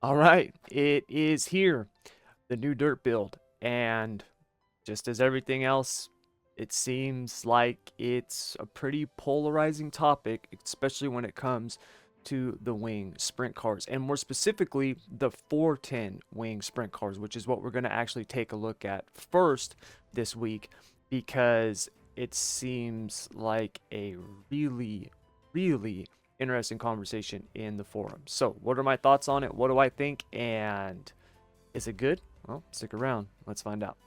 All right, it is here, the new dirt build, and just as everything else, it seems like it's a pretty polarizing topic, especially when it comes to the wing sprint cars, and more specifically, the 410 wing sprint cars, which is what we're going to actually take a look at first this week, because it seems like a really interesting conversation in the forum. So, what are my thoughts on it? What do I think? And is it good? Well, stick around. Let's find out.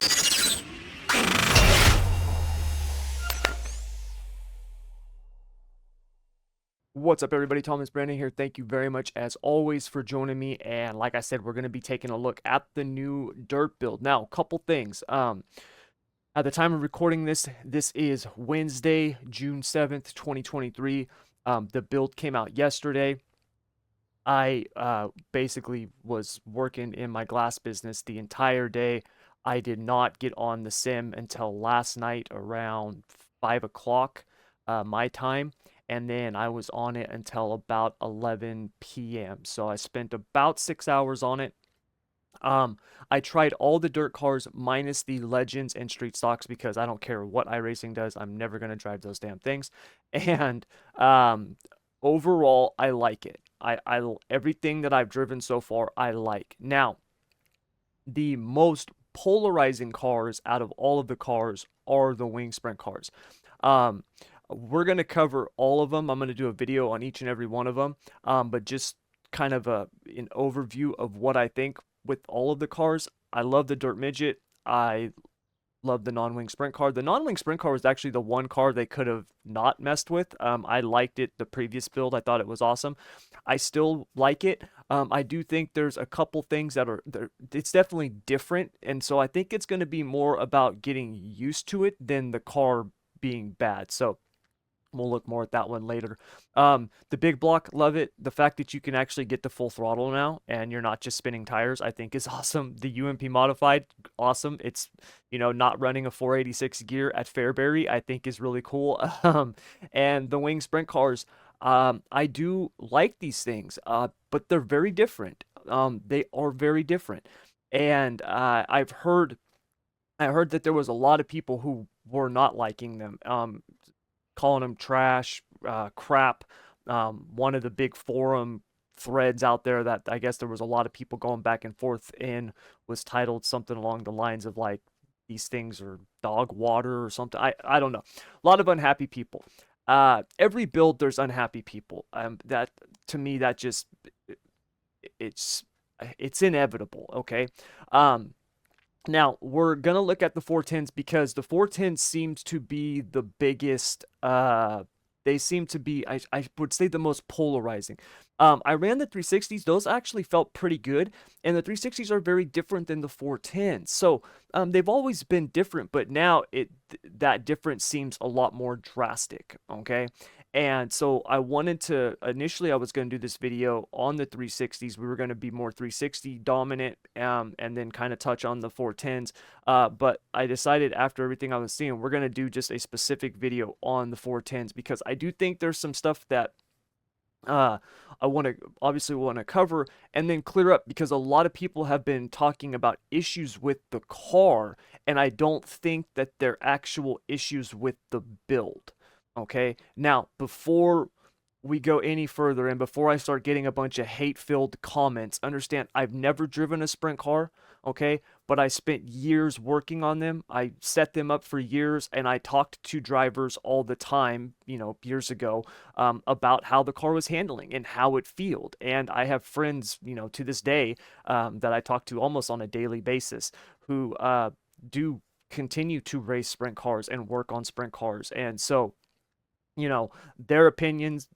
What's up, everybody? Thomas Brandon here. Thank you very much, as always, for joining me. And like I said, we're going to be taking a look at the new dirt build. Now, a couple things. At the time of recording this, this is Wednesday, June 7th, 2023. The build came out yesterday. I basically was working in my glass business the entire day. I did not get on the sim until last night around 5 o'clock my time. And then I was on it until about 11 p.m. So I spent about 6 hours on it. Um, I tried all the dirt cars minus the legends and street stocks because I don't care what iRacing does. I'm never going to drive those damn things. And um, overall, I like it. Everything that I've driven so far, I like. Now, the most polarizing cars out of all of the cars are the wing sprint cars. Um, we're going to cover all of them. I'm going to do a video on each and every one of them. But just kind of an overview of what I think with all of the cars. I love the Dirt Midget. I love the non-wing sprint car. The non-wing sprint car was actually the one car they could have not messed with. I liked it, the previous build. I thought it was awesome. I still like it. I do think there's a couple things that are there. It's definitely different, and so I think it's going to be more about getting used to it than the car being bad. So we'll look more at that one later. The big block, love it. The fact that you can actually get the full throttle now and you're not just spinning tires, I think is awesome. The UMP modified, awesome. It's, not running a 486 gear at Fairbury, I think is really cool. And the wing sprint cars, I do like these things, but they're very different. They are very different. And I heard that there was a lot of people who were not liking them. Calling them trash, crap. One of the big forum threads out there that I guess there was a lot of people going back and forth in was titled something along the lines of like, these things are dog water or something. I don't know. A lot of unhappy people. Every build there's unhappy people. That to me that just it's it's inevitable. Okay. Um, Now, we're going to look at the 410s because the 410 seems to be the biggest, they seem to be, I would say, the most polarizing. I ran the 360s. Those actually felt pretty good, and the 360s are very different than the 410s. So they've always been different, but now that difference seems a lot more drastic, okay? And so I wanted to initially I was going to do this video on the 360s. We were going to be more 360 dominant, and then kind of touch on the 410s. But I decided after everything I was seeing, we're going to do just a specific video on the 410s because I do think there's some stuff that uh, I want to cover and then clear up because a lot of people have been talking about issues with the car, and I don't think that they're actual issues with the build. Okay, now before we go any further and before I start getting a bunch of hate-filled comments, understand I've never driven a sprint car, okay? But I spent years working on them. I set them up for years and I talked to drivers all the time, years ago, about how the car was handling and how it felt. And I have friends, to this day, that I talk to almost on a daily basis who do continue to race sprint cars and work on sprint cars. And so, their opinions,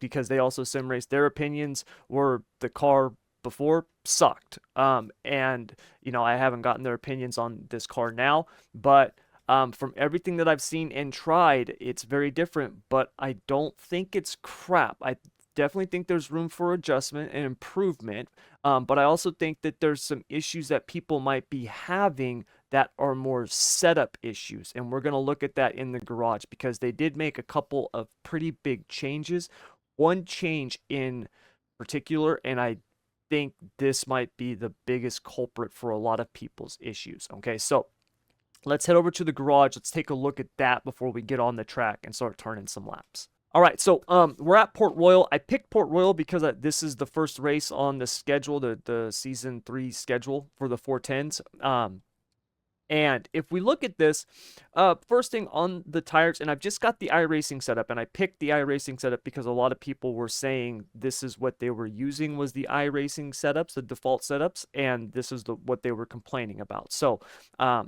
because they also sim race, their opinions were the car before sucked. And I haven't gotten their opinions on this car now, but from everything that I've seen and tried, it's very different. But I don't think it's crap. I definitely think there's room for adjustment and improvement. But I also think that there's some issues that people might be having that are more setup issues. And we're going to look at that in the garage because they did make a couple of pretty big changes. One change in particular, and think this might be the biggest culprit for a lot of people's issues. Okay, so let's head over to the garage. Let's take a look at that before we get on the track and start turning some laps. All right, so we're at Port Royal. I picked Port Royal because this is the first race on the schedule, the season 3 schedule for the 410s. And if we look at this, first thing on the tires, and I've just got the iRacing setup, and I picked the iRacing setup because a lot of people were saying this is what they were using was the iRacing setups, the default setups, and this is what they were complaining about. So I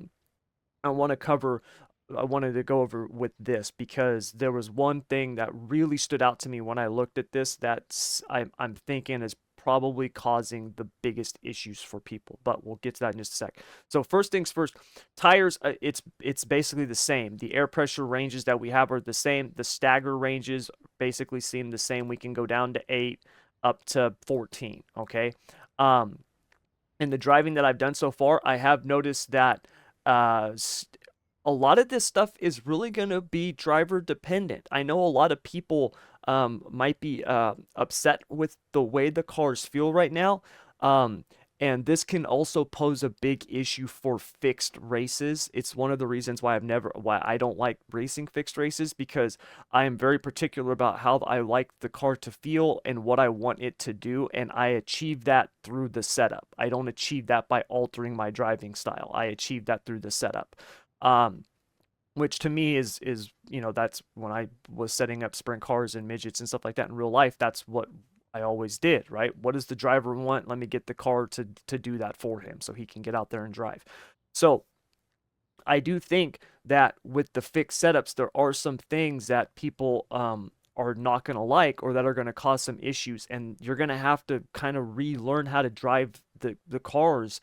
want to cover. I wanted to go over with this because there was one thing that really stood out to me when I looked at this that I'm thinking is probably causing the biggest issues for people, but we'll get to that in just a sec. So first things first, tires, it's basically the same. The air pressure ranges that we have are the same. The stagger ranges basically seem the same. We can go down to 8 up to 14, okay? In the driving that I've done so far, I have noticed that a lot of this stuff is really going to be driver dependent. I know a lot of people might be upset with the way the cars feel right now. And this can also pose a big issue for fixed races. It's one of the reasons why I don't like racing fixed races, because I am very particular about how I like the car to feel and what I want it to do, and I achieve that through the setup. I don't achieve that by altering my driving style. I achieve that through the setup. Which to me is that's when I was setting up sprint cars and midgets and stuff like that in real life. That's what I always did, right? What does the driver want? Let me get the car to do that for him so he can get out there and drive. So I do think that with the fixed setups, there are some things that people are not going to like, or that are going to cause some issues, and you're going to have to kind of relearn how to drive the cars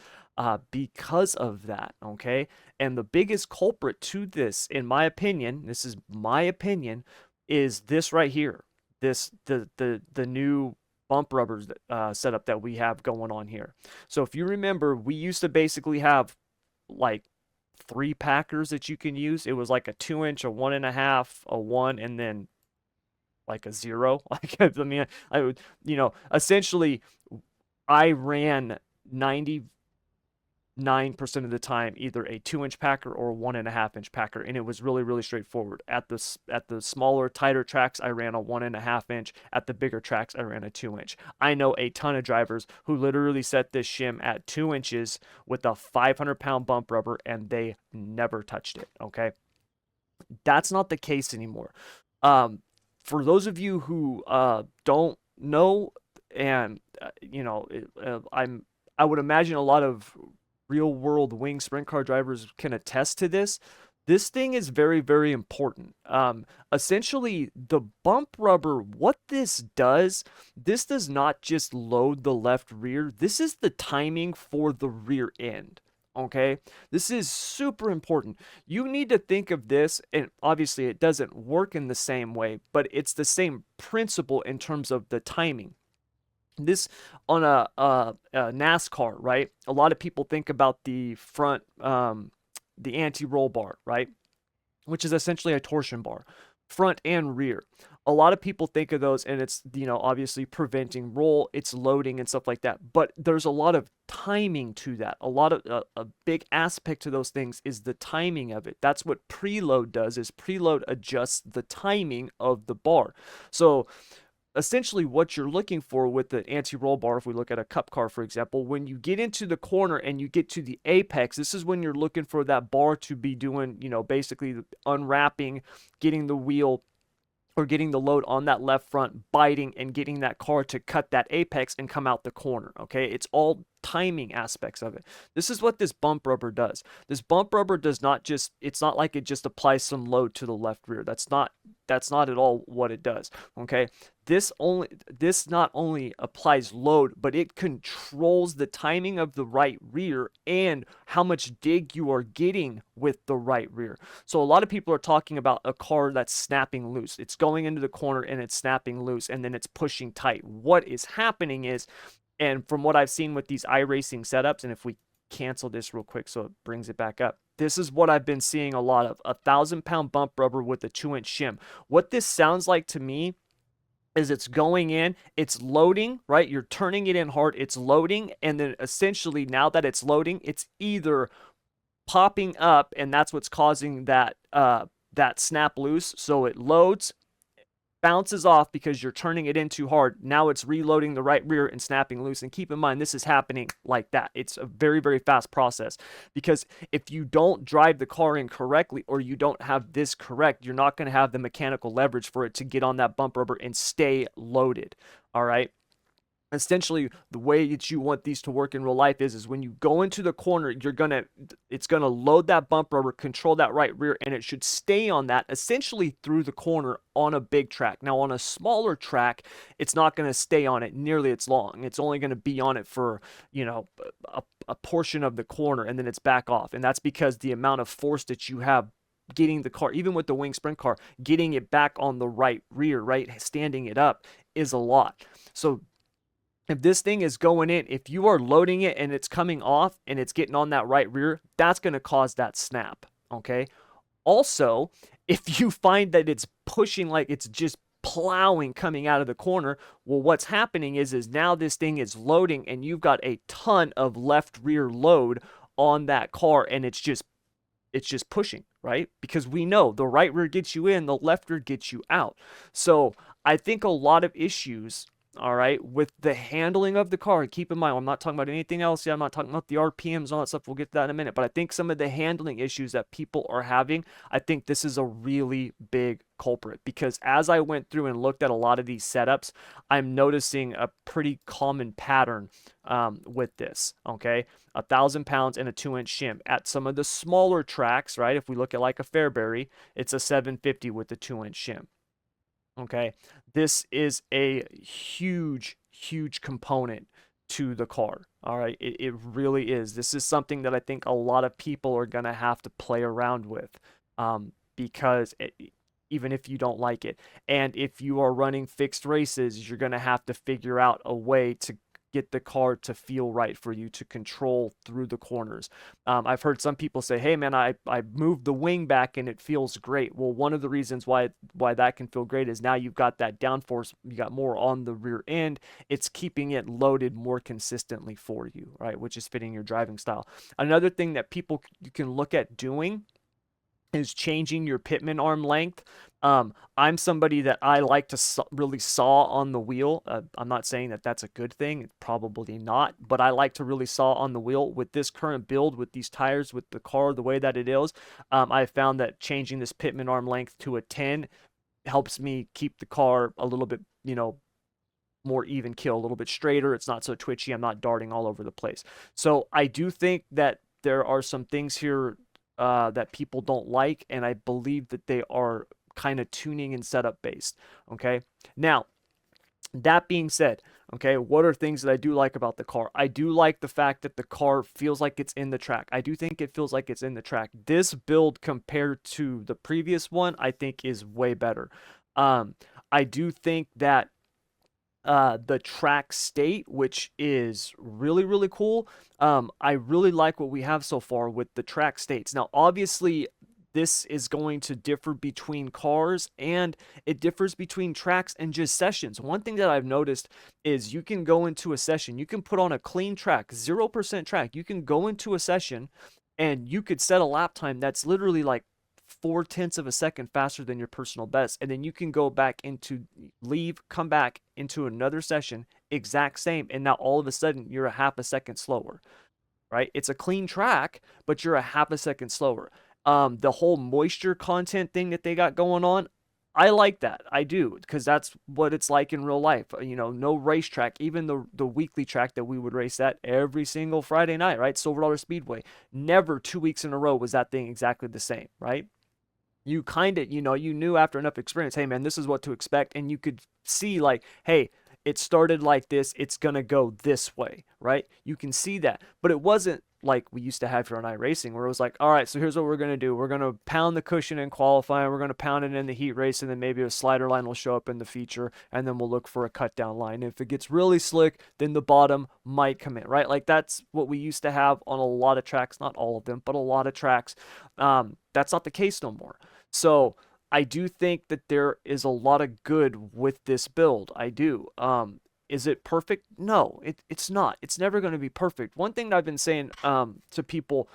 because of that, okay? And the biggest culprit to this, in my opinion, this is my opinion, is this right here. The new bump rubbers setup that we have going on here. So if you remember, we used to basically have like 3 packers that you can use. It was like a 2-inch, a 1.5, a 1, and then like a 0. Like I mean, I would, essentially I ran 99% of the time either a 2-inch packer or a 1.5-inch packer, and it was really, really straightforward. At the smaller, tighter tracks, I ran a 1.5-inch. At the bigger tracks, I ran a 2-inch. I know a ton of drivers who literally set this shim at 2 inches with a 500-pound bump rubber, and they never touched it. Okay, that's not the case anymore. For those of you who don't know, and I would imagine a lot of real world wing sprint car drivers can attest to this. This thing is very, very important. Essentially, the bump rubber, what this does not just load the left rear. This is the timing for the rear end. Okay, this is super important. You need to think of this, and obviously it doesn't work in the same way, but it's the same principle in terms of the timing. This on a NASCAR, right? A lot of people think about the front, the anti-roll bar, right? Which is essentially a torsion bar, front and rear. A lot of people think of those, and it's, obviously preventing roll, it's loading and stuff like that. But there's a lot of timing to that. A lot of a big aspect to those things is the timing of it. That's what preload does, is preload adjusts the timing of the bar. So essentially what you're looking for with the anti-roll bar, if we look at a cup car, for example, when you get into the corner and you get to the apex, this is when you're looking for that bar to be doing, basically unwrapping, getting the wheel or getting the load on that left front, biting, and getting that car to cut that apex and come out the corner, okay? It's all timing aspects of it. This is what this bump rubber does. This bump rubber does not just, it's not like it just applies some load to the left rear. That's not at all what it does, okay? This not only applies load, but it controls the timing of the right rear and how much dig you are getting with the right rear. So a lot of people are talking about a car that's snapping loose. It's going into the corner and it's snapping loose, and then it's pushing tight. What is happening is, and from what I've seen with these iRacing setups, and if we cancel this real quick so it brings it back up, this is what I've been seeing a lot of, 1,000-pound bump rubber with a 2-inch shim. What this sounds like to me is it's going in, it's loading, right? You're turning it in hard, it's loading, and then essentially now that it's loading, it's either popping up, and that's what's causing that snap loose. So it loads, bounces off because you're turning it in too hard. Now it's reloading the right rear and snapping loose. And keep in mind, this is happening like that. It's a very, very fast process, because if you don't drive the car in correctly, or you don't have this correct, you're not going to have the mechanical leverage for it to get on that bump rubber and stay loaded. All right. Essentially, the way that you want these to work in real life is when you go into the corner, it's gonna load that bump rubber, control that right rear, and it should stay on that essentially through the corner on a big track. Now on a smaller track, it's not gonna stay on it nearly as long. It's only gonna be on it for, a portion of the corner, and then it's back off. And that's because the amount of force that you have getting the car, even with the wing sprint car, getting it back on the right rear, right, standing it up, is a lot. So if this thing is going in, if you are loading it and it's coming off and it's getting on that right rear, that's going to cause that snap. Okay. Also, if you find that it's pushing, like it's just plowing coming out of the corner, well, what's happening is now this thing is loading and you've got a ton of left rear load on that car, and it's just pushing, right? Because we know the right rear gets you in, the left rear gets you out. So I think a lot of issues, all right, with the handling of the car. And keep in mind, I'm not talking about anything else yet. I'm not talking about the RPMs and all that stuff. We'll get to that in a minute. But I think some of the handling issues that people are having, I think this is a really big culprit. Because as I went through and looked at a lot of these setups, I'm noticing a pretty common pattern with this, okay? 1,000 pounds and a 2-inch shim. At some of the smaller tracks, right, if we look at like a Fairbury, it's a 750 with the 2-inch shim. Okay, this is a huge, huge component to the car. All right, it really is. This is something that I think a lot of people are gonna have to play around with, because even if you don't like it, and if you are running fixed races, you're gonna have to figure out a way to get the car to feel right for you to control through the corners. I've heard some people say, "Hey, man, I moved the wing back and it feels great." Well, one of the reasons why that can feel great is now you've got that downforce, you got more on the rear end. It's keeping it loaded more consistently for you, right? Which is fitting your driving style. Another thing that people you can look at doing is changing your pitman arm length. I'm somebody that I like to really saw on the wheel. I'm not saying that that's a good thing. It's probably not, but I like to really saw on the wheel. With this current build, with these tires, with the car the way that it is, I found that changing this pitman arm length to a 10 helps me keep the car a little bit, more even kill, a little bit straighter. It's not so twitchy. I'm not darting all over the place. So I do think that there are some things here that people don't like, and I believe that they are kind of tuning and setup based. Okay. Now, that being said, okay, what are things that I do like about the car? I do like the fact that the car feels like it's in the track. I do think it feels like it's in the track. This build compared to the previous one, I think is way better. I do think that the track state, which is really, really cool. I really like what we have so far with the track states. Now, obviously, this is going to differ between cars, and it differs between tracks and just sessions. One thing that I've noticed is you can go into a session, you can put on a clean track, 0% track. You can go into a session and you could set a lap time that's literally like 4/10 of a second faster than your personal best. And then you can go back into come back into another session, exact same. And now all of a sudden you're a half a second slower, right? It's a clean track, but you're a half a second slower. The whole moisture content thing that they got going on, I like that. I do, because that's what it's like in real life. No racetrack, even the weekly track that we would race at every single Friday night, right? Silver Dollar Speedway. Never 2 weeks in a row was that thing exactly the same, right? You kind of, you knew after enough experience, hey man, this is what to expect. And you could see like, hey, it started like this, it's going to go this way, right? You can see that. But it wasn't like we used to have here on iRacing, where it was like, all right, so here's what we're going to do. We're going to pound the cushion in qualifying. We're going to pound it in the heat race. And then maybe a slider line will show up in the feature. And then we'll look for a cut down line. If it gets really slick, then the bottom might come in, right? Like that's what we used to have on a lot of tracks, not all of them, but a lot of tracks. That's not the case no more. So I do think that there is a lot of good with this build. I do. Is it perfect? No, it's not. It's never going to be perfect. One thing that I've been saying to people,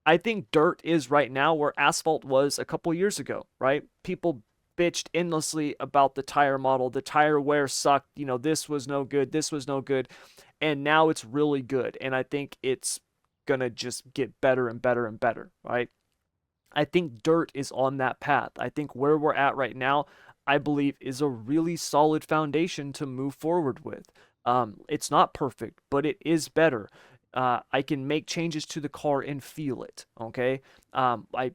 I think dirt is right now where asphalt was a couple years ago, right? People bitched endlessly about the tire model. The tire wear sucked. You know, this was no good. This was no good. And now it's really good. And I think it's going to just get better and better and better, right? I think dirt is on that path. I think where we're at right now, I believe, is a really solid foundation to move forward with. It's not perfect, but it is better. I can make changes to the car and feel it. Okay,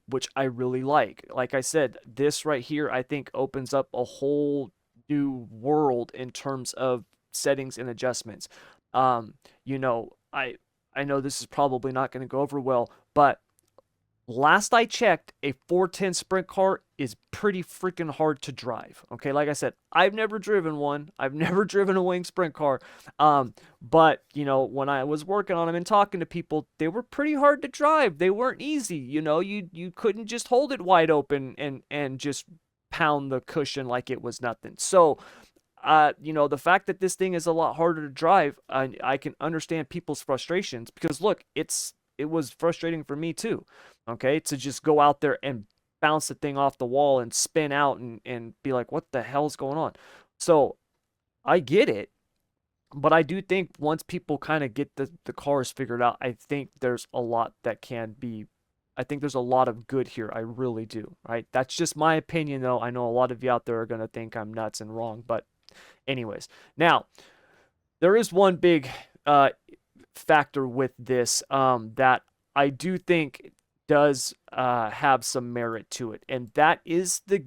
which I really like. Like I said, this right here, I think, opens up a whole new world in terms of settings and adjustments. You know, I know this is probably not going to go over well, but last I checked, a 410 sprint car is pretty freaking hard to drive. Okay, like I said, I've never driven one. I've never driven a wing sprint car. But you know, when I was working on them and talking to people, they were pretty hard to drive. They weren't easy. You know, you couldn't just hold it wide open and just pound the cushion like it was nothing. So you know, the fact that this thing is a lot harder to drive, I can understand people's frustrations because look, it was frustrating for me too. Okay, to just go out there and bounce the thing off the wall and spin out and be like, what the hell's going on? So I get it, but I do think once people kind of get the cars figured out, I think there's a lot that can be. I think there's a lot of good here. I really do. Right? That's just my opinion, though. I know a lot of you out there are gonna think I'm nuts and wrong, but anyways, now there is one big factor with this that I do think does have some merit to it, and that is the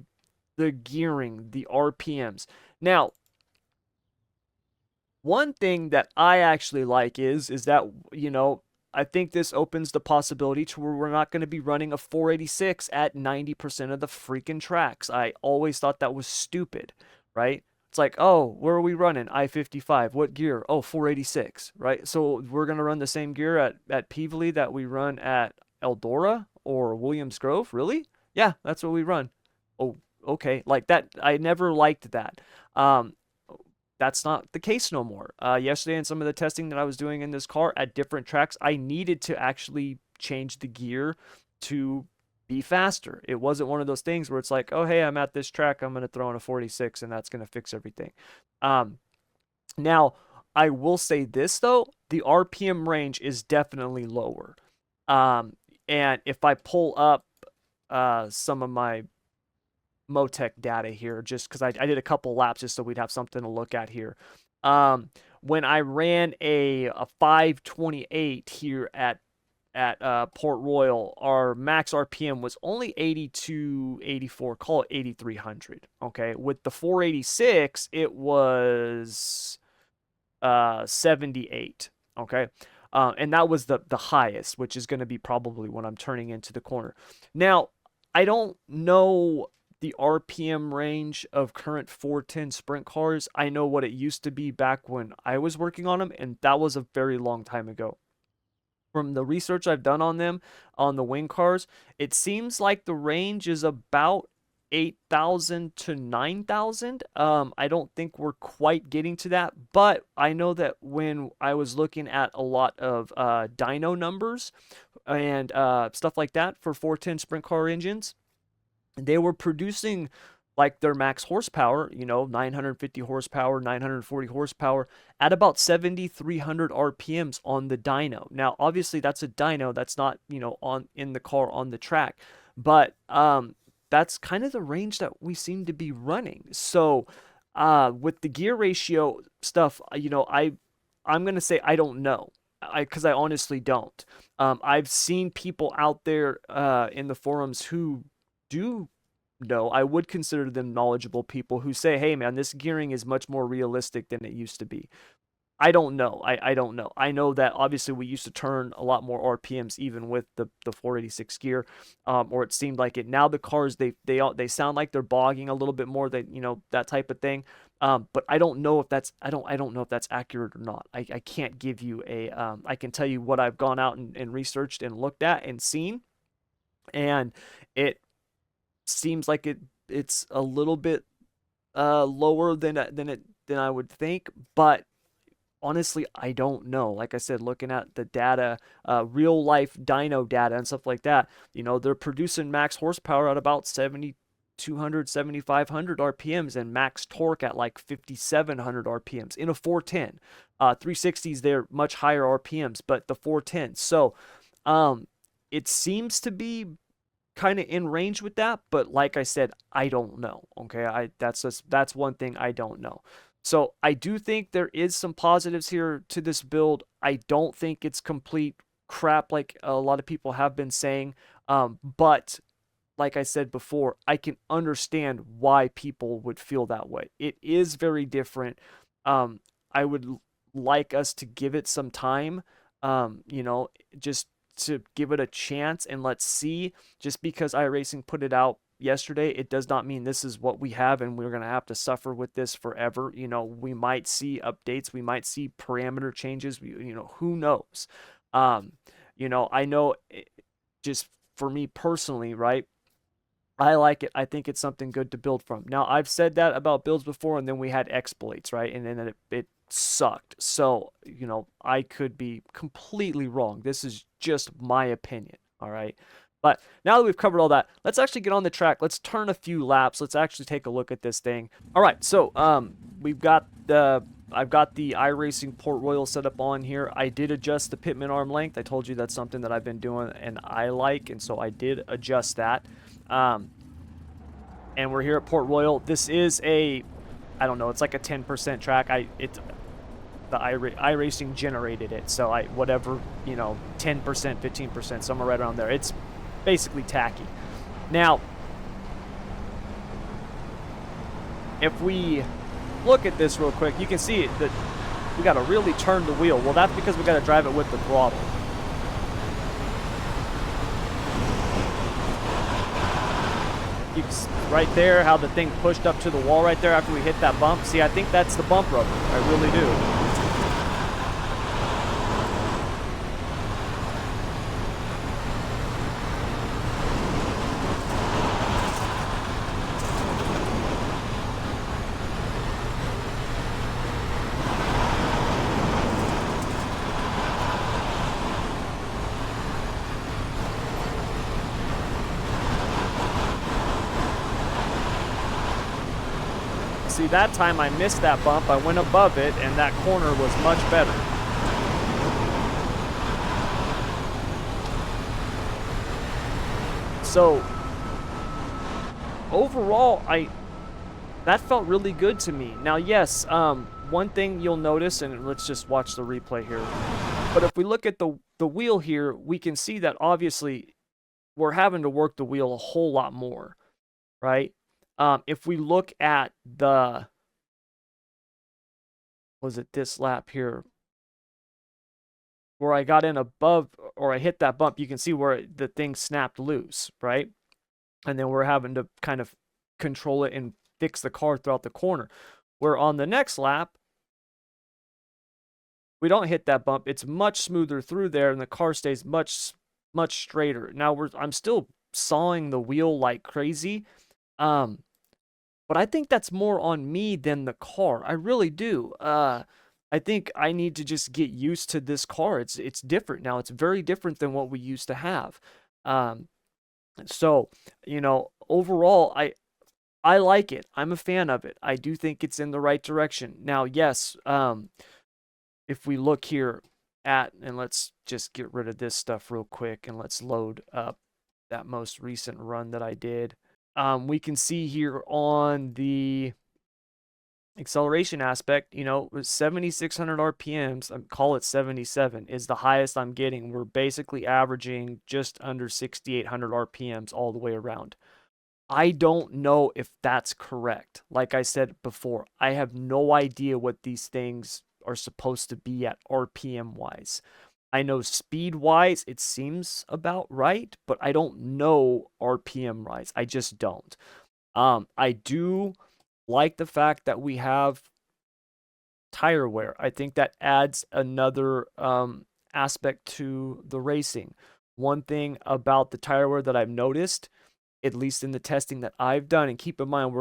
gearing, the RPMs. Now, one thing that I actually like is that you know I think this opens the possibility to where we're not going to be running a 486 at 90% of the freaking tracks. I always thought that was stupid, right? It's like, oh, where are we running? I-55. What gear? Oh, 486, right? So we're going to run the same gear at Peevely that we run at Eldora or Williams Grove? Really? Yeah, that's what we run. Oh, okay. Like that, I never liked that. Um, that's not the case no more. Yesterday, in some of the testing that I was doing in this car at different tracks, I needed to actually change the gear to be faster. It wasn't one of those things where it's like, oh, hey, I'm at this track, I'm going to throw in a 46 and that's going to fix everything. Um, Now, I will say this though, the RPM range is definitely lower. Um, and if I pull up some of my Motec data here just because I did a couple laps just so we'd have something to look at here. When I ran a 528 here at Port Royal, our max RPM was only 82, 84, call it 8,300. Okay, with the 486, it was 78. Okay, and that was the highest, which is going to be probably when I'm turning into the corner. Now, I don't know the RPM range of current 410 sprint cars. I know what it used to be back when I was working on them, and that was a very long time ago. From the research I've done on them, on the wing cars, it seems like the range is about 8,000 to 9,000. I don't think we're quite getting to that, but I know that when I was looking at a lot of dyno numbers and stuff like that for 410 sprint car engines, they were producing like their max horsepower, you know, 950 horsepower, 940 horsepower at about 7,300 RPMs on the dyno. Now, obviously that's a dyno, that's not, you know, on in the car on the track, but that's kind of the range that we seem to be running. So, with the gear ratio stuff, you know, I'm going to say I don't know. Because I honestly don't. I've seen people out there in the forums who do know, I would consider them knowledgeable people who say, hey man, this gearing is much more realistic than it used to be. I don't know. I don't know. I know that obviously we used to turn a lot more RPMs even with the 486 gear, or it seemed like it. Now the cars they sound like they're bogging a little bit more. That you know that type of thing. But I don't know if that's I don't know if that's accurate or not. I can't give you a I can tell you what I've gone out and researched and looked at and seen, and it seems like it's a little bit lower than I would think, but honestly, I don't know. Like I said, looking at the data, real life dyno data and stuff like that, they're producing max horsepower at about 7,200, 7,500 RPMs and max torque at like 5,700 RPMs in a 410. 360s, they're much higher RPMs, but the 410. So, it seems to be kind of in range with that, but like I said, I don't know. Okay, that's one thing I don't know. So I do think there is some positives here to this build. I don't think it's complete crap like a lot of people have been saying. But like I said before, I can understand why people would feel that way. It is very different. I would like us to give it some time. Just to give it a chance and let's see. Just because iRacing put it out yesterday, it does not mean this is what we have and we're going to have to suffer with this forever. We might see updates, we might see parameter changes, who knows. I know just for me personally, right? I like it. I think it's something good to build from. Now, I've said that about builds before, and then we had exploits, right? And then it sucked. So, I could be completely wrong. This is just my opinion, all right? But now that we've covered all that, let's actually get on the track. Let's turn a few laps. Let's actually take a look at this thing. All right, so I've got the iRacing Port Royal set up on here. I did adjust the pitman arm length. I told you that's something that I've been doing and I like, and so I did adjust that. And we're here at Port Royal. This is I don't know, it's like a 10% track. The iRacing generated it, so whatever, 10%, 15%, somewhere right around there. It's basically tacky. Now, if we look at this real quick, you can see that we got to really turn the wheel. Well, that's because we got to drive it with the throttle. Right there, how the thing pushed up to the wall right there after we hit that bump. See, I think that's the bump rubber. I really do. See, that time I missed that bump. I went above it, and that corner was much better. So, overall, that felt really good to me. Now, yes, one thing you'll notice, and let's just watch the replay here. But if we look at the wheel here, we can see that obviously we're having to work the wheel a whole lot more, right? If we look at was it this lap here, where I got in above, or I hit that bump, you can see where the thing snapped loose, right? And then we're having to kind of control it and fix the car throughout the corner. Where on the next lap, we don't hit that bump. It's much smoother through there, and the car stays much straighter. Now I'm still sawing the wheel like crazy. But I think that's more on me than the car. I really do. I think I need to just get used to this car. It's different now. It's very different than what we used to have. So, overall, I like it. I'm a fan of it. I do think it's in the right direction. Now, yes, if we look here and let's just get rid of this stuff real quick, and let's load up that most recent run that I did. We can see here on the acceleration aspect, 7,600 RPMs, call it 77, is the highest I'm getting. We're basically averaging just under 6,800 RPMs all the way around. I don't know if that's correct. Like I said before, I have no idea what these things are supposed to be at RPM wise. I know speed wise it seems about right, but I don't know RPM wise. I just don't. I do like the fact that we have tire wear. I think that adds another aspect to the racing. One thing about the tire wear that I've noticed at least in the testing that I've done. And keep in mind,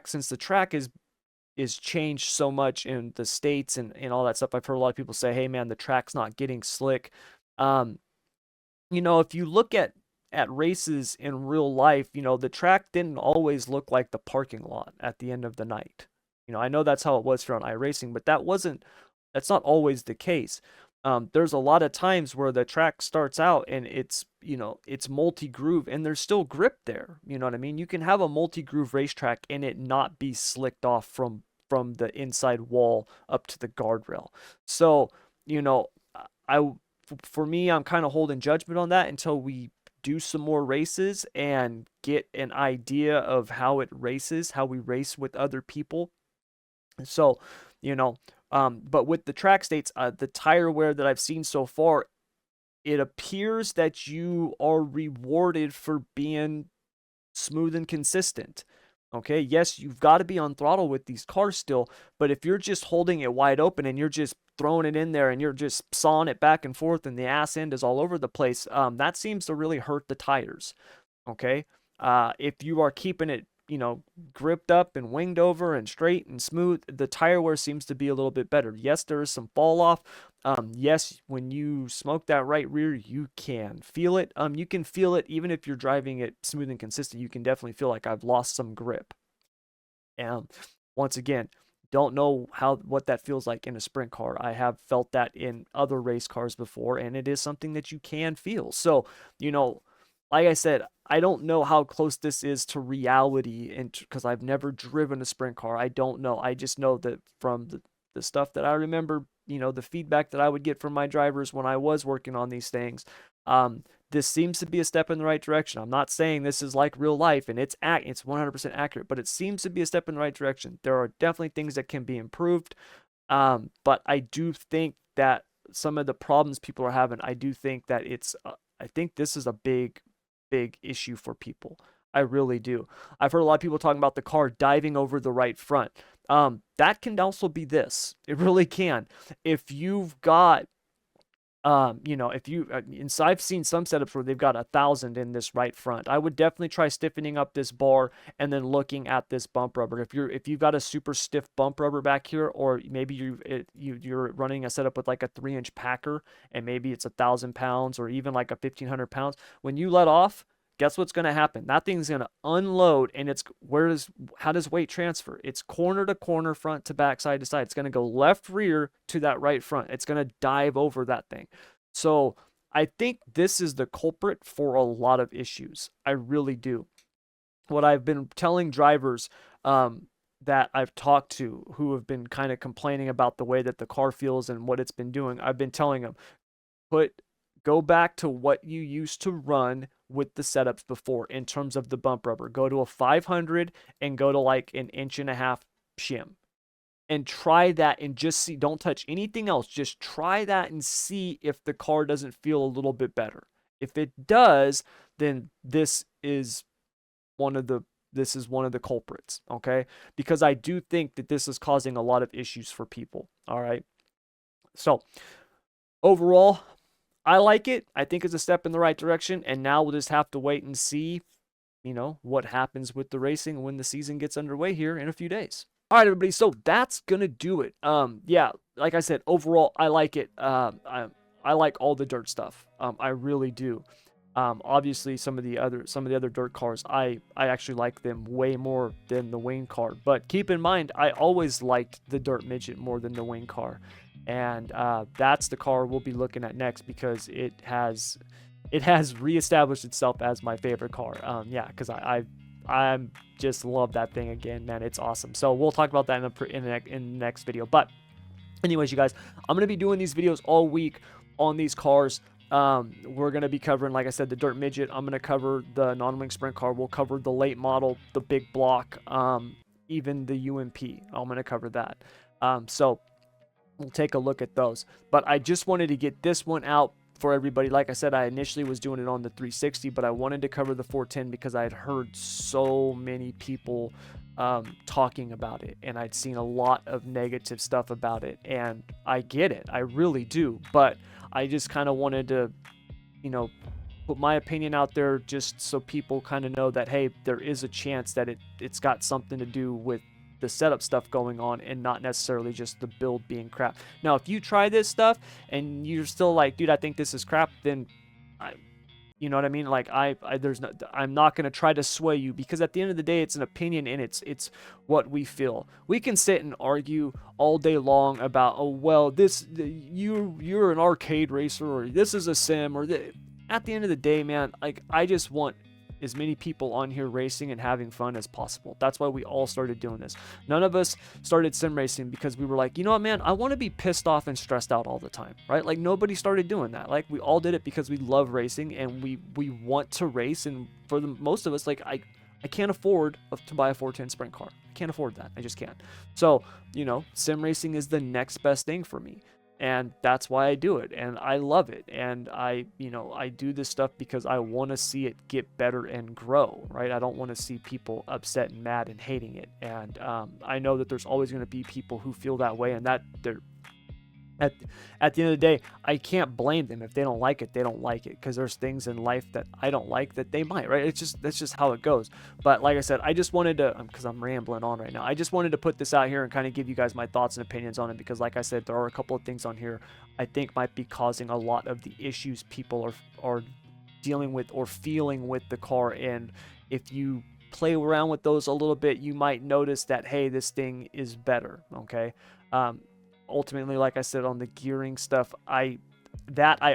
since the track is changed so much in the States and all that stuff. I've heard a lot of people say, hey man, the track's not getting slick. Um, if you look at races in real life, the track didn't always look like the parking lot at the end of the night. I know that's how it was for on iRacing, but that's not always the case. There's a lot of times where the track starts out and it's multi-groove and there's still grip there. You know what I mean? You can have a multi-groove racetrack and it not be slicked off from the inside wall up to the guardrail. So, I for me, I'm kind of holding judgment on that until we do some more races and get an idea of how it races, how we race with other people. So, but with the track states, the tire wear that I've seen so far, it appears that you are rewarded for being smooth and consistent. Okay, yes, you've got to be on throttle with these cars still, but if you're just holding it wide open and you're just throwing it in there and you're just sawing it back and forth and the ass end is all over the place, that seems to really hurt the tires. Okay, if you are keeping it, gripped up and winged over and straight and smooth, the tire wear seems to be a little bit better. Yes, there is some fall off. Yes, when you smoke that right rear, you can feel it. You can feel it even if you're driving it smooth and consistent. You can definitely feel like I've lost some grip. And once again, don't know what that feels like in a sprint car. I have felt that in other race cars before, and it is something that you can feel. So, like I said, I don't know how close this is to reality, and because I've never driven a sprint car, I don't know. I just know that from the stuff that I remember, the feedback that I would get from my drivers when I was working on these things, this seems to be a step in the right direction. I'm not saying this is like real life and it's 100% accurate, but it seems to be a step in the right direction. There are definitely things that can be improved, but I do think that some of the problems people are having, I do think that I think this is a big issue for people. I really do. I've heard a lot of people talking about the car diving over the right front. That can also be this. It really can. If you've got if you and so I've seen some setups where they've got 1,000 in this right front. I would definitely try stiffening up this bar and then looking at this bump rubber. If you've got a super stiff bump rubber back here, or maybe you're running a setup with like a 3-inch packer and maybe it's 1,000 pounds or even like a 1,500 pounds, when you let off, guess what's going to happen? That thing's going to unload, and how does weight transfer? It's corner to corner, front to back, side to side. It's going to go left rear to that right front. It's going to dive over that thing. So I think this is the culprit for a lot of issues. I really do. What I've been telling drivers that I've talked to who have been kind of complaining about the way that the car feels and what it's been doing, I've been telling them, go back to what you used to run with the setups before in terms of the bump rubber. Go to a 500 and go to like an 1.5-inch shim and try that and just see. Don't touch anything else. Just try that and see if the car doesn't feel a little bit better. If it does, then this is one of the culprits, okay? Because I do think that this is causing a lot of issues for people, all right? So, overall, I like it. I think it's a step in the right direction, and now we'll just have to wait and see, what happens with the racing when the season gets underway here in a few days. All right, everybody. So that's gonna do it. Yeah, like I said, overall, I like it. I like all the dirt stuff. I really do. Obviously, some of the other dirt cars, I actually like them way more than the wing car. But keep in mind, I always liked the dirt midget more than the wing car, and that's the car we'll be looking at next because it has reestablished itself as my favorite car. Yeah, because I just love that thing again, man. It's awesome. So we'll talk about that in the next video. But anyways, you guys, I'm gonna be doing these videos all week on these cars. We're going to be covering, like I said, the dirt midget. I'm going to cover the non-wing sprint car. We'll cover the late model, the big block, even the UMP. I'm going to cover that. So we'll take a look at those. But I just wanted to get this one out for everybody. Like I said, I initially was doing it on the 360, but I wanted to cover the 410 because I had heard so many people talking about it, and I'd seen a lot of negative stuff about it, and I get it. I really do. But I just kind of wanted to, put my opinion out there just so people kind of know that, hey, there is a chance that it's got something to do with the setup stuff going on and not necessarily just the build being crap. Now, if you try this stuff and you're still like, dude, I think this is crap, then you know what I mean? Like I'm not going to try to sway you, because at the end of the day, it's an opinion and it's what we feel. We can sit and argue all day long about, oh, well, you're an arcade racer, or this is a sim, or at the end of the day, man, like I just want as many people on here racing and having fun as possible. That's why we all started doing this. None of us started sim racing because we were like, you know what, man, I want to be pissed off and stressed out all the time, right? Like nobody started doing that. Like we all did it because we love racing and we want to race. And for the most of us, like I can't afford to buy a 410 sprint car. I can't afford that. I just can't. So, you know, sim racing is the next best thing for me. And that's why I do it, and I love it. And I do this stuff because I want to see it get better and grow, right? I don't want to see people upset and mad and hating it. And I know that there's always going to be people who feel that way, and that they're at the end of the day, I can't blame them. If they don't like it, they don't like it, because there's things in life that I don't like that they might, right? That's just how it goes. But like I said, I just wanted to, because I'm rambling on right now, I just wanted to put this out here and kind of give you guys my thoughts and opinions on it, because like I said, there are a couple of things on here I think might be causing a lot of the issues people are dealing with or feeling with the car. And if you play around with those a little bit, you might notice that, hey, this thing is better, okay? Ultimately, like I said, on the gearing stuff, I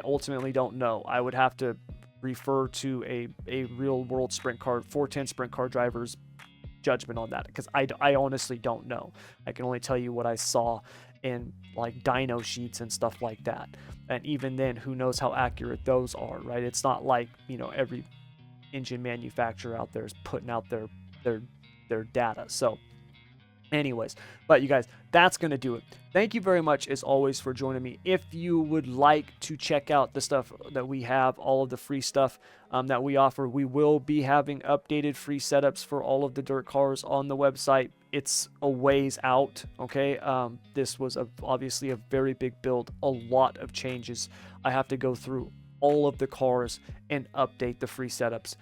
ultimately don't know. I would have to refer to a real world sprint car, 410 sprint car driver's judgment on that, because I honestly don't know. I can only tell you what I saw in like dyno sheets and stuff like that. And even then, who knows how accurate those are, right? It's not like, you know, every engine manufacturer out there is putting out their data. So anyways, but you guys, that's going to do it. Thank you very much, as always, for joining me. If you would like to check out the stuff that we have, all of the free stuff that we offer, we will be having updated free setups for all of the dirt cars on the website. It's a ways out, okay? This was obviously a very big build, a lot of changes. I have to go through all of the cars and update the free setups.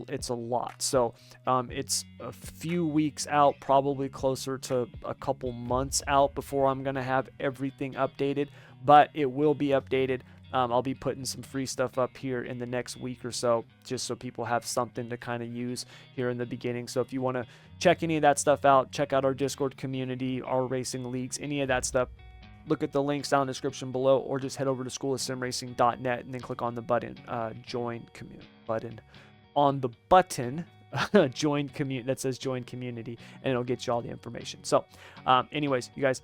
It's a lot. So it's a few weeks out, probably closer to a couple months out before I'm gonna have everything updated, but it will be updated. I'll be putting some free stuff up here in the next week or so, just so people have something to kind of use here in the beginning. So if you want to check any of that stuff out, check out our Discord community, our racing leagues, any of that stuff, look at the links down in the description below, or just head over to schoolofsimracing.net and then click on the button, join community button, on the button join community that says join community, and it'll get you all the information. So anyways, you guys,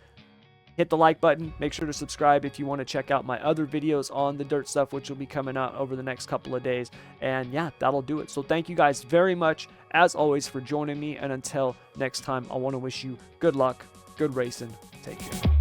hit the like button. Make sure to subscribe if you want to check out my other videos on the dirt stuff, which will be coming out over the next couple of days. And yeah, that'll do it. So thank you guys very much, as always, for joining me. And until next time, I want to wish you good luck, good racing. Take care.